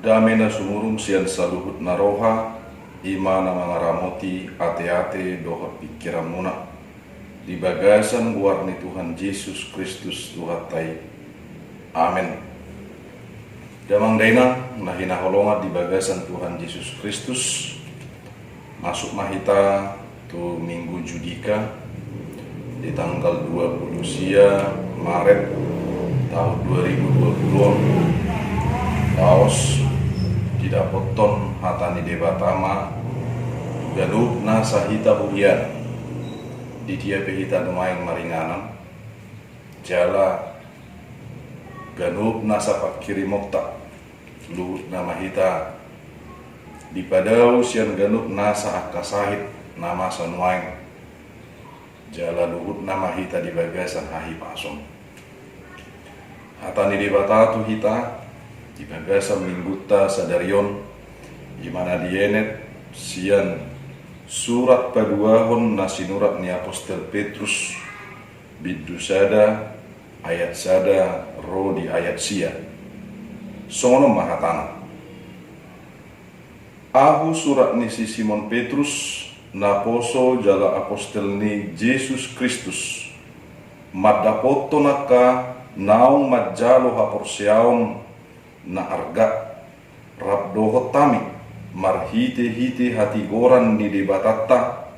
Damena sumurung sian saluhut naroha, imana mangaramoti ate-ate dohot pikiran muna. Di bagasan warni Tuhan Yesus Kristus Tuhatai. Amin. Damang dainang nahina holongat di bagasan Tuhan Yesus Kristus. Masuk mahita tu minggu Judika di tanggal 20 Maret tahun 2020. Taos tidak poton hatani debatama galup na sahita huian di dia pehita numaing maringanan jala galup na sapat kiri mokta luhut nama hita di padau sian galup nasa akasahit nama sanuaing jala luhut nama hita di bagasan hahi pasom hatani debatatu hita di bagasan mingguta sadarion dimana dienet sian surat paduahon nasinurat ni Apostel Petrus biddu sada ayat sada ro di ayat sia sono mahatana ahu surat ni si Simon Petrus naposo jala apostel ni Yesus Kristus madapoto naka naung majalo haporsiaon na arga rabdohot tami marhite-hite hati goran ni debatatta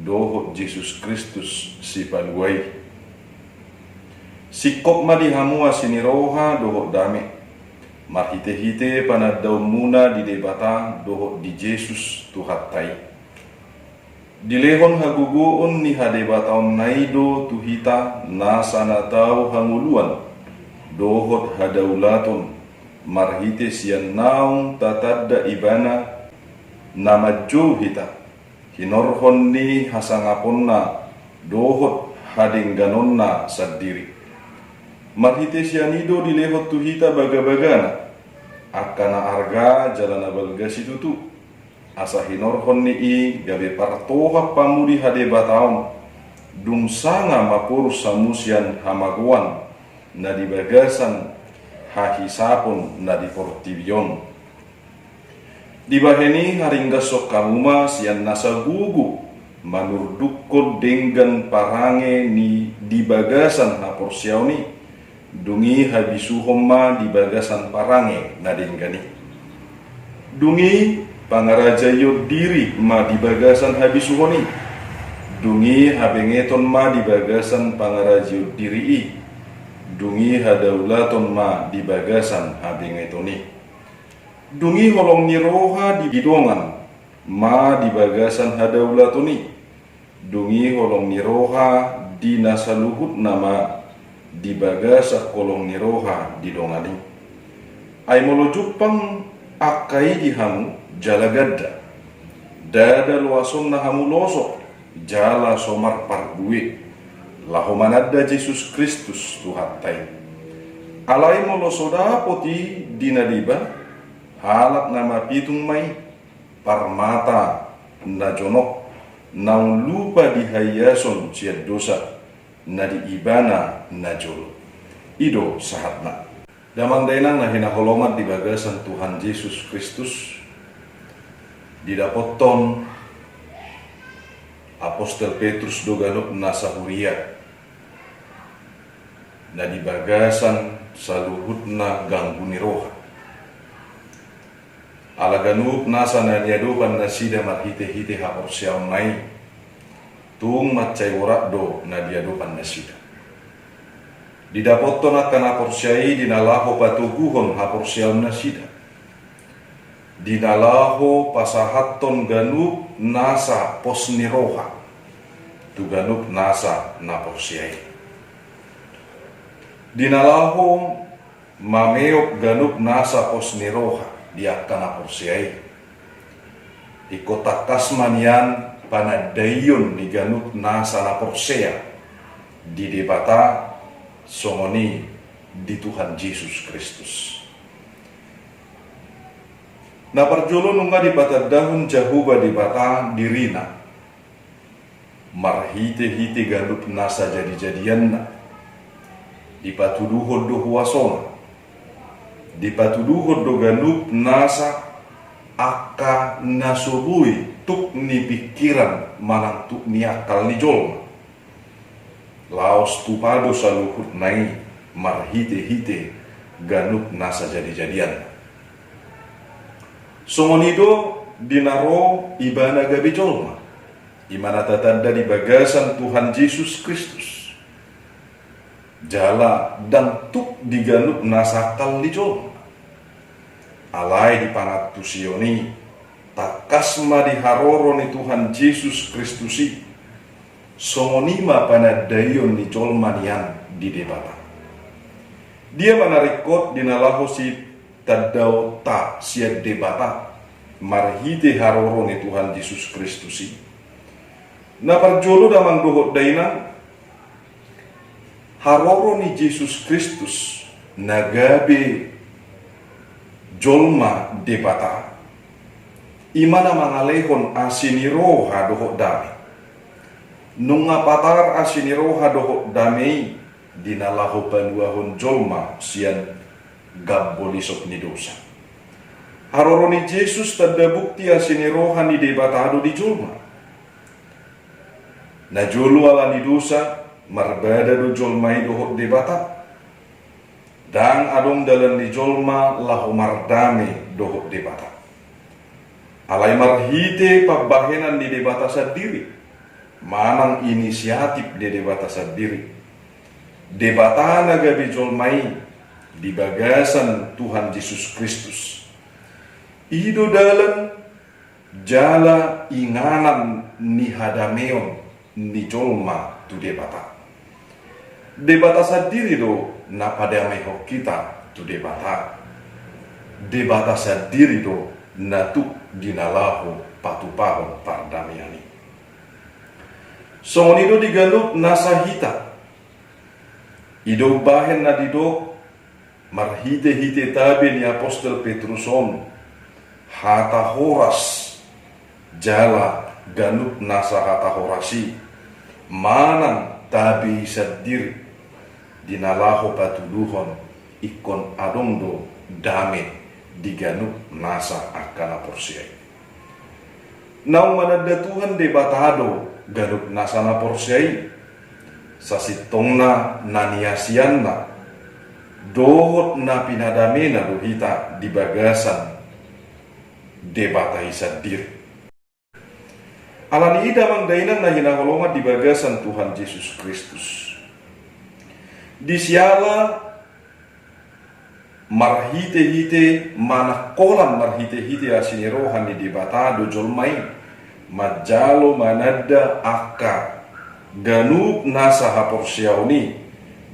dohot Yesus Kristus si paluai sikop madihamua siniroha dohot dame marhite-hite panadaw muna di debata dohot di Yesus tuhatai dilehon haguguon ni hadebataon naido tuhita nasanataw hanguluan dohot hadaulaton marhite sian naung tatadda ibana namajju hita hinorhon ni hasangaponna dohot hadingganonna sadiri marhite sianido dilehot tuhita baga-bagana akana arga jalana balga situtu asa hinorhon ni i gabe partoha pamudi hadebataon dumsanga mapur samusian hamaguan na di bagasan hahisapon na di portibion dibaheni haringga sok kamuma sian nasa gugu manurdukko denggan parange ni di bagasan na porsiauni dungi habisuhomma di bagasan parange na denggani dungi pangarajayo diri ma di bagasan habisuhoni dungi habengeton ma di bagasan pangarajayo diri i dungi hadaulaton ma di bagasan habingetoni dungi holong niroha di bidongan ma di bagasan hadaulatoni dungi holong niroha di nasaluhut nama di bagasa kolong niroha di dongani ay molojupang akai di hamu jala gadda dada luason na hamu losok jala somar parduit lahomanadda Yesus Kristus tuhatai alai molosoda poti dinadiba halak nama pitung mai parmata na jonok naung lupa dihayason siad dosa na diibana na jolo ido sahatna damang dainang na hinaholongat di bagasan Tuhan Yesus Kristus didapoton Apostel Petrus doganop nasahuria na di bagasan saluhutna ganggu niroha alaganup nasa na niadupan na sida marhite-hite haporsiaw nai tung matcay warak do na diadupan na sida didapoton at kanaporsiay dinalaho patuguhon haporsiaw na sida dinalaho pasahaton ganup nasa pos niroha tu ganup nasa naporsiay dinalaho mameok ganup nasa pos niroha diakan aporsiay ikotakas manian panadayon ni ganup nasa naporsea di debata songoni di Tuhan Yesus Kristus na parjolo nunga di patadahun jahuba di bata dirina marhite-hite ganup nasa jadi-jadian na di patuduhod do huwasona di patuduhod do ganup nasa aka nasobui tuk ni pikiran manang tuk ni akal ni jolma. Laos tupado sa luhut nai marhite-hite ganup nasa jadi-jadian. Songonido dinaro ibana gabi jolma, imana tatanda di bagasan Tuhan Yesus Kristus. Jala dan tuk diganup nasakal ni jolma. Alai di pangat tusioni takasma di haroro ni Tuhan Yesus Kristusi. Songonima panadayon ni jolmanian di debata. Dia manarikot dinalaho si tadau ta siad debata marhite haroro ni Tuhan Yesus Kristusi. Na parjolo damang dohot dainan haroro ni Yesus Kristus nagabe jolma debata imana mangalehon asiniro hadohot dami. Nunga patar asiniro hadohot dami dinalaho panuahon jolma sian gabbolisok ni dosa. Haroro ni Jesus tada bukti asiniro hani debatado di jolma. Na jolo ala ni dosa marbada do jolma dohot debata. Dan adong dalam ni jolma lahu mardame dohot debata. Alai marhite pabahenan di debata sendiri. Manang inisiatif di debata sendiri. Debata nagabi jolmai di bagasan Tuhan Yesus Kristus. Ido dalam jala inganan ni hadameon ni jolma tu debata. Debata sendiri do na padamai hok kita tu debata. Debata sendiri do na tu dinalahu patupahon pardamiani. Songonido diganup nasahita. Ido bahen na dido marhite-hite tabi ni Apostol Petruson hata horas jala ganup nasa hata horasi manang tabi sadiri dinalaho patuluhon ikon adondo dame diganup nasa akana porsiay. Naung manada Tuhan debatado ganup nasa na porsiay sasitongna naniasianna dohot na pinadamena dohita di bagasan debata isadir. Alani ida mangdainan na hinaholongan di bagasan Tuhan Yesus Kristus. Di siala marhite-hite manakolan marhite-hite asinirohan di debata do jolmai majalo manada aka ganup nasa haporsiauni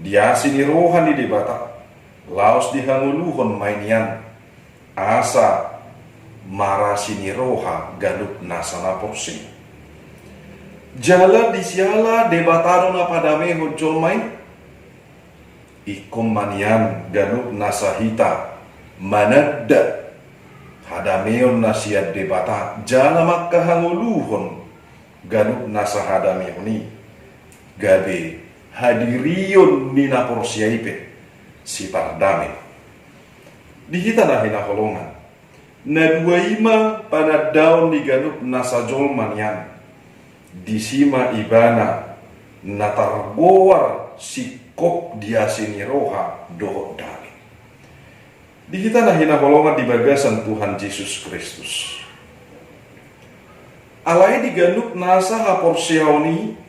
diasini rohani debata laos dihanguluhon mainian asa marasini roha ganup nasa naporsi jala disiala debatado na padame hojol main ikom manian ganup nasa hita manada hadameon nasiad debata jala makkahanguluhon ganup nasa hadameoni gabe hadirion nina porsiaipe si pardame dihita na hinaholongan na duaima pada daun di ganup nasa jolmanian disima ibana natargowar sikop diasini roha dohot dami dihita na hinaholongan di bagasan Tuhan Yesus Kristus alai di ganup nasa haporsiaoni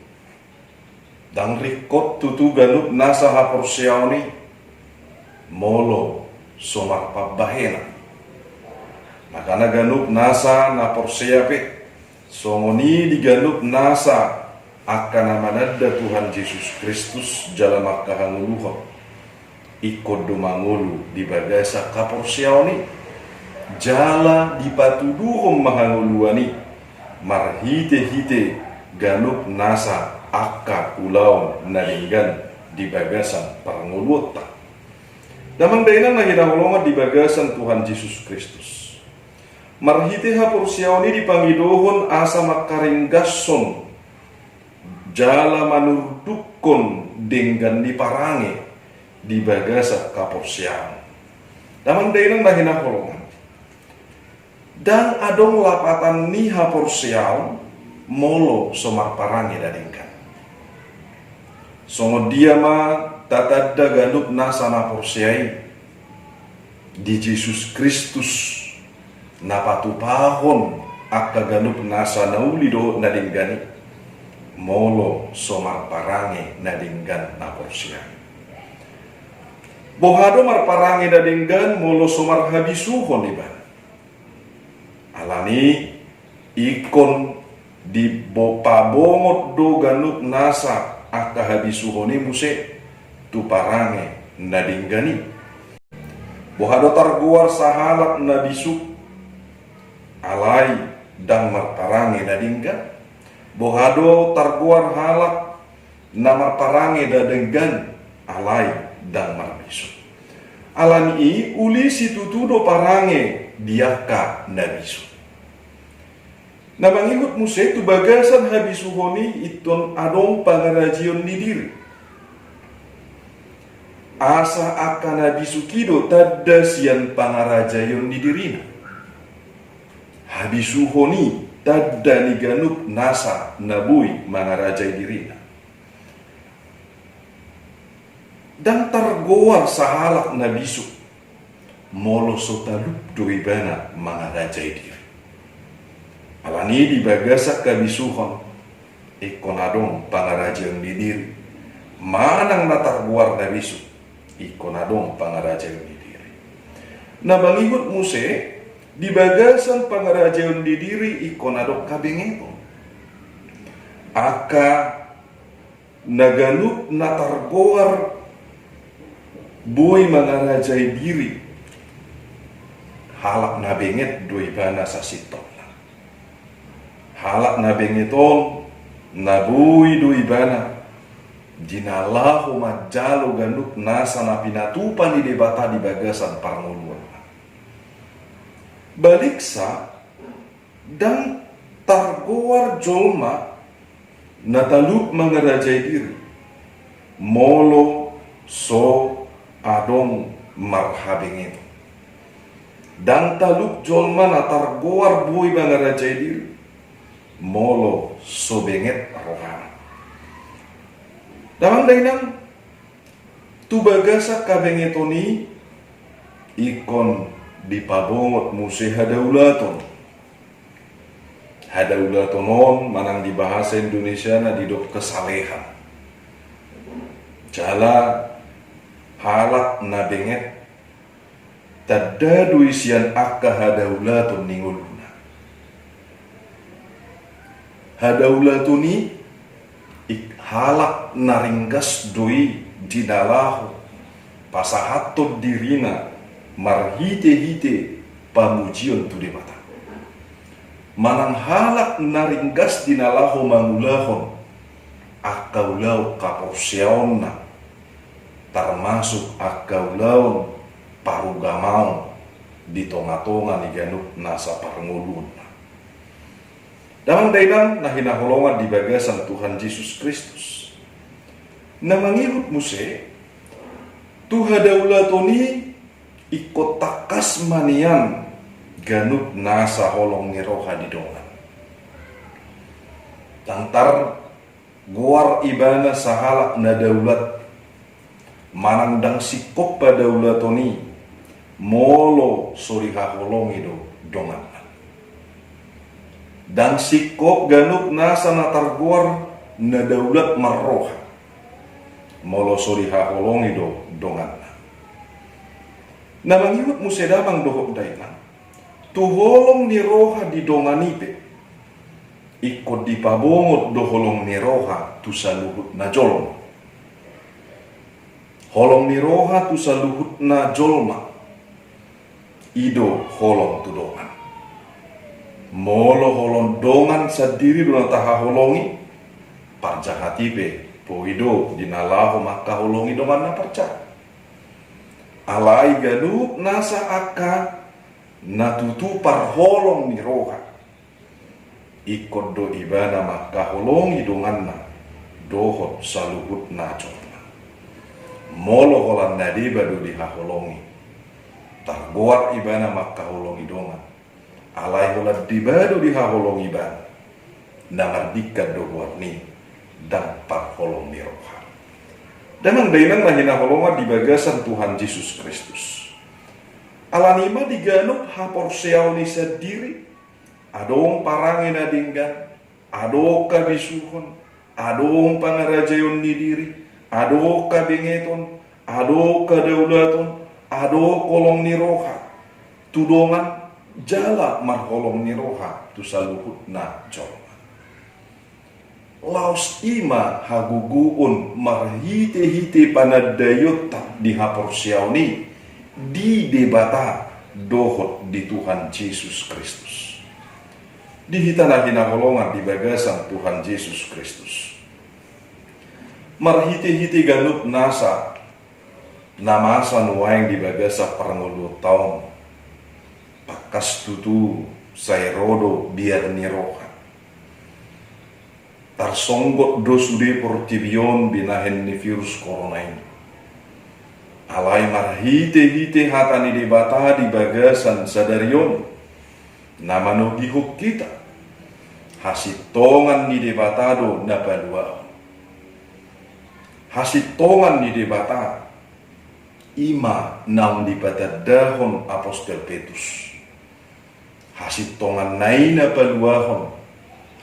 dang rikot tutu ganup nasa haporsiaoni molo somak pabahena makana ganup nasa naporsiape songoni di ganup nasa akan amanada Tuhan Yesus Kristus jala makkahanguluho ikod dumangulu di bagasa kaporsiaoni jala dipatuduhom mahanguluani marhite-hite ganup nasa akka ulaw nalinggan di bagasan parangulota. Damang dainan na hinaholongan di bagasan Tuhan Yesus Kristus. Marhite hapursiaoni di pangidohon asa makaringgason jala manurdukon dengan diparangi di bagasa kapursiaon. Damang dainang nahina holongan. Dan adong lapatan ni hapor siau molo somar parange dadingkan. Songo dia ma tatadda ganup nasana porsiai di Yesus Kristus napatu pahon akka ganup nasa naulido nadinggani molo somar parange nadinggan na porsiai. Bohado marparange dadinggan molo somar habisuhon iban. Alani ikon di bopabongot do ganup nasa akka habisuhoni muse tu parange nadinggani. Bohado targuar sahalak nabisuk alai dang marparange nadinggan. Bohado targuar halak na marparange dadinggan alai dan marbisu. Alani uli situtudo parange diaka nabisu. Na mangingut muse tu bagasan habisuhoni iton adong pangarajion di diri. Asa akan nabisu kido tadda sian pangarajayon di dirina. Habisuhoni tadda ni ganup nasa nabui mangarajai dirina. Dan targoar sahalak nabisu molo sotalup doibana mangarajai diri. Alani di bagasak kabisuhon ikonadong pangarajayon di diri. Manang natarguar nabisu ikonadong pangarajayon di diri. Nabangigut muse di bagasan pangarajayon di diri ikonadong kabengeko. Aka naganup natargoar boy mangarajai diri halak nabenget doi bana sasitol. Halak nabengeton nabui doi bana dinalahu majalo ganuk nasa napinatupan di debata di bagasan parnguluan. Baliksa dan targoar jolma natalup mangarajai diri molo so adong marhabengin dan taluk jolma natar goar bui mangarajai diri molo sobenget rohana. Damang dainang tu bagasa kabengetoni ikon dipabongot muse hadaulaton. Hadaulatonon manang di bahasa Indonesia na didok kesalehan. Jala halak nabenget tadadu isian akka hadaulatun ninguluna. Hadaulatuni halak naringkas doi dinalahu pasahatot dirina marhite-hite pamujion tu mata. Manang halak naringkas dinalahu mangulahon akaulau kaporsiaonna termasuk akaulau parugamau di tonga-tonga ni ganup nasa parngulun. Damang dainang nahina holongan di bagasan Tuhan Yesus Kristus. Na mangilut muse Tuhan daulatoni ikut takas manian ganup nasa holong ngeroha di dongan. Tantar guar ibana sahalak na daulat manandang sikop pada ulatoni molo soriha holong itu dongan. Dan sikop ganup nasa natarguar na daulat marroha molo soriha holong itu dongan. Na mangiwat musedamang dohok dainang tu holong ni roha di donganipe ikut dipabongot do holong ni roha tu saluhut na jolong. Holong ni roha tu saluhut na jolma ido holong tu dongan. Molo holong dongan sadiri dona taha holongi parjahatipe poido dinalaho maka holongi dongan na percaya. Alai ganup nasa akka natutu par holong ni roha ikut do ibana maka holongi dongan na dohot saluhut na jolma. Molo holan nadiba do diha holongi targoat ibana makkaholong idongan alai hola dibado di haholong ibana namardika doguat ni dan parholong ni roha damang dainang lahina holonga di bagasan Tuhan Yesus Kristus alanima diganup hapor seau ni sadiri adong parangin adinggan ado kabisuhon ado pangarajayon ni diri ado kabengeton ado kadaulaton ado kolong ni roha tudongan jala marholong ni roha tu saluhut na jolma laos ima haguguun marhite-hite panadayot di hapor siaw ni di debata dohot di Tuhan Yesus Kristus di hitana hinaholongan di bagasan Tuhan Yesus Kristus marhite-hite ganup nasa namasa nuwaing di bagasa parangolo taon pakas tutu sayrodo biar ni roha tarsonggot dosude portibion binahen ni virus corona ini alai marhite-hite hatani debata di bagasan sadarion namano gihuk kita hasitongan ni debatado na balua hasitongan ni debata ima naung dipatadahon apostol Petrus hasitongan nai na baluahon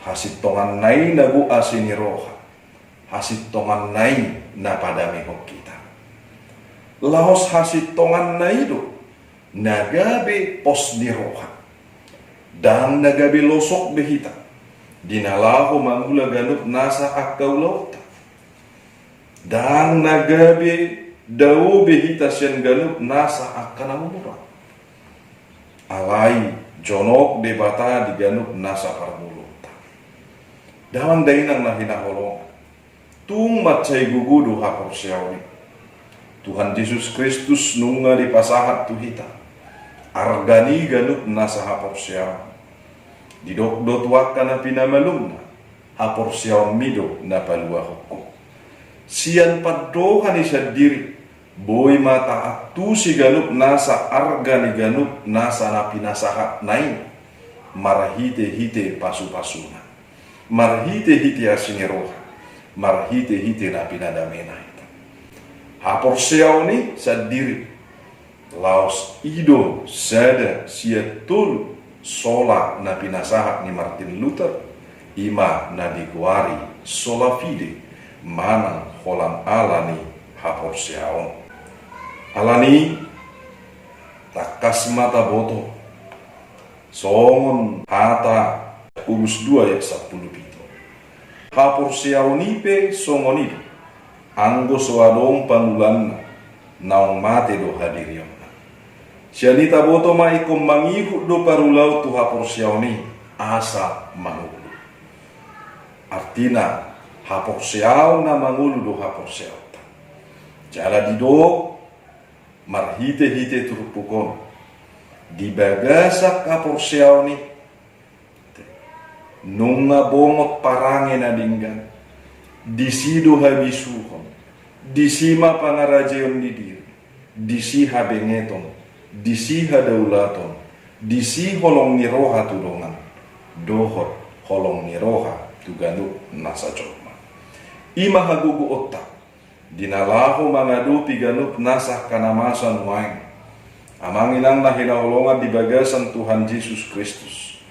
hasitongan nai na bu asini roha hasitongan nai na padamihok kita lahos hasitongan nai do nagabe pos ni roha dan nagabe losok behita dinalaho mangula ganup nasa akau lauta dan nagabe dau behita sen ganup nasa akana mumura alai jonok debata di ganup nasa parmuluta dawan dainang nahina holong tung macai gugudu hapor siawi Tuhan Yesus Kristus nunga di pasahat tuhita argani ganup nasa hapor siaw didok-dot wakana pinamalumna hapor siaw mido na palua hukum sian padohan isa diri boy mata atu si ganup nasa argani ganup nasa napi nasahat nain marhite-hite pasu-pasuna marhite-hite asini roha marhite-hite napi nadamena ita hapor siaw ni sadiri laos ido sada siatul sola napi nasahat ni Martin Luther ima nadiguari sola fide manang holang alani hapor siaon alani takas mata boto songon hata Urus 2 ayat 10 pito hapor siaonipe songonido anggo soadong panulanna naong mate do hadirion sianita boto maikom mangihut do parulau tu hapor siaoni asa mangulu artina hapor siaw na mangulu do hapor siaw jala dido marhite-hite turupukon di bagasak hapor siaw ni nunga bongot parange na dinggan disido habisuhon disima pangarajayon ni diri disi habengeton disi hadaulaton disi holong ni roha tudongan dohot holong ni roha tuganu nasa cokma ima hagugu otak dinalaho mangadu piganup nasah kanamasan waing amanginang na hinaholongan di bagasan Tuhan Yesus Kristus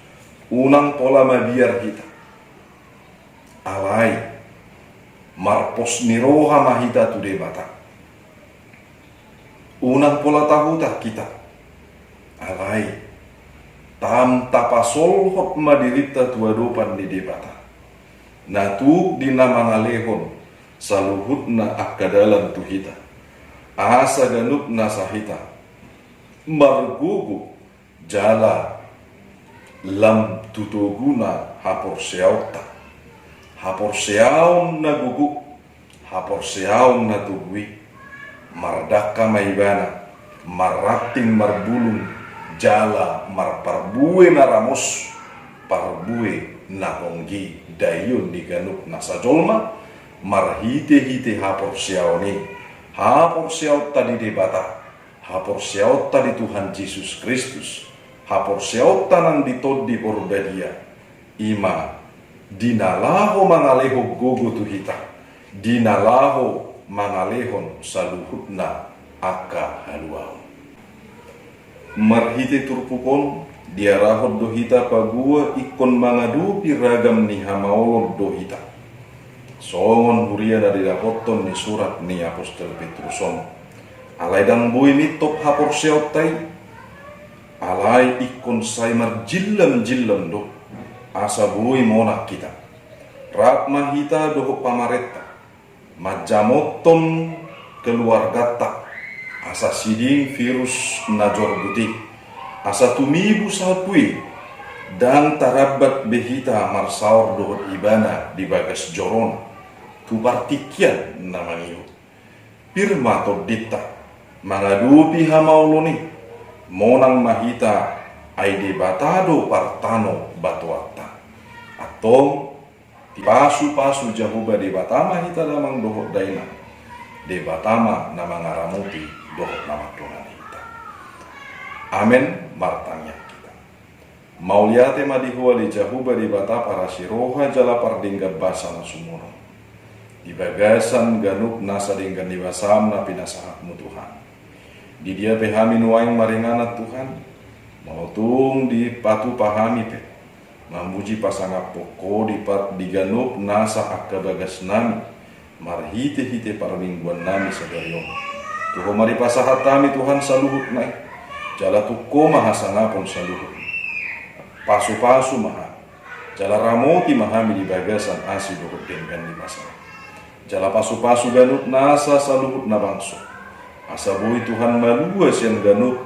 unang pola mabiar kita alai marpos ni roha mahita tu debata unang pola tahuta kita alai tam tapasol hot madirita tuadopan di debata natuk dinamangalehon saluhut na akadalan tuhita asa ganup nasahita margugu jala lam tutuguna hapor seauta hapor seaun na gugu hapor seaun na tugwi mardaka maibana marating marbulung jala marparbue na ramos parbue na honggi dayon di ganup nasa jolma marhite-hite hapor siaw ni hapor siaw tadi debata hapor siauta di Tuhan Yesus Kristus, hapor siauta nang ditod di pordadia, ima dinalaho mangaleho gogo tu hita, dinalaho mangalehon saluhutna aka haluau. Marhite turpukon diarahod dohita pagua ikon mangadupi ragam ni hamaolod dohita. Songon huria dari dapoton ni surat ni Apostol Petruson. Alai dang bui mitop hapor seotai. Alai ikon saimar jillam do. Asa bui monak kita. Rap mahita doho pamareta. Majamoton keluargata. Asa siding virus najor butik. Asa tumibu salpui dan tarabat behita marsaur dohot ibana di bagas joron tu partikian namanya pirma todita mangadupi hamauloni monang mahita aide batado partano batuata atau ti pasu jahuba de batama hita damang dohot daina de batama namang aramuti dohot nama Tuhan hita. Amen. Martanya kita mauliate madihua di jahuba di bata para siroha jala pardingga basana sumuno di bagasan ganuk nasa dinggan di basam na pinasahatmu Tuhan di dia pehami nuaing maringanat Tuhan mautung di patu pahami pe mamuji pasanga poko di ganuk nasa akka bagas nami marhite parmingguan nami sadayon Tuhan mari pasahat kami Tuhan saluhut naik jala tuko mahasangapon saluhut pasu maha jala ramoti mahami di bagasan asi dohot denggan di pasang jala pasu ganut nasa saluhut na bangso asa bui Tuhan malua sian ganut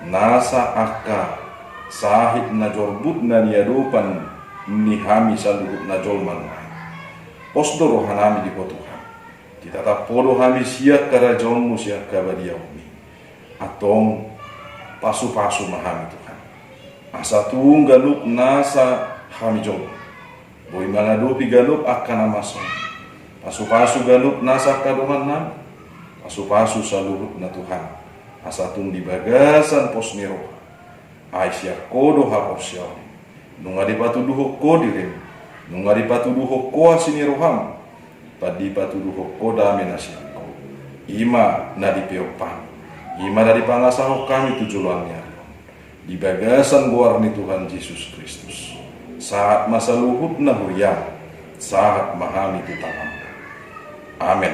nasa akka sahit na jorbut na niadopan ni hami saluhut na jolman posdo rohanami di Tuhan kita tak podo hami siak karajonmu siak kabadiaumi atong pasu mahami Tuhan asa tung ganup nasa hami jom boy mangadupi ganup akan amason pasu ganup nasa kadohan nam pasu saluhut na Tuhan asa tung di bagasan pos niroha ay siya kodo hapor siya nung adipatuduho ko dirim nung adipatuduho ko asiniroham padi patuduho ko dami na siya ko ima na dipiopan ima dari pangasahok kami tujuannya di bagasan guarni Tuhan Yesus Kristus saat masa luhut na huriang saat mahami tutangam. Amin.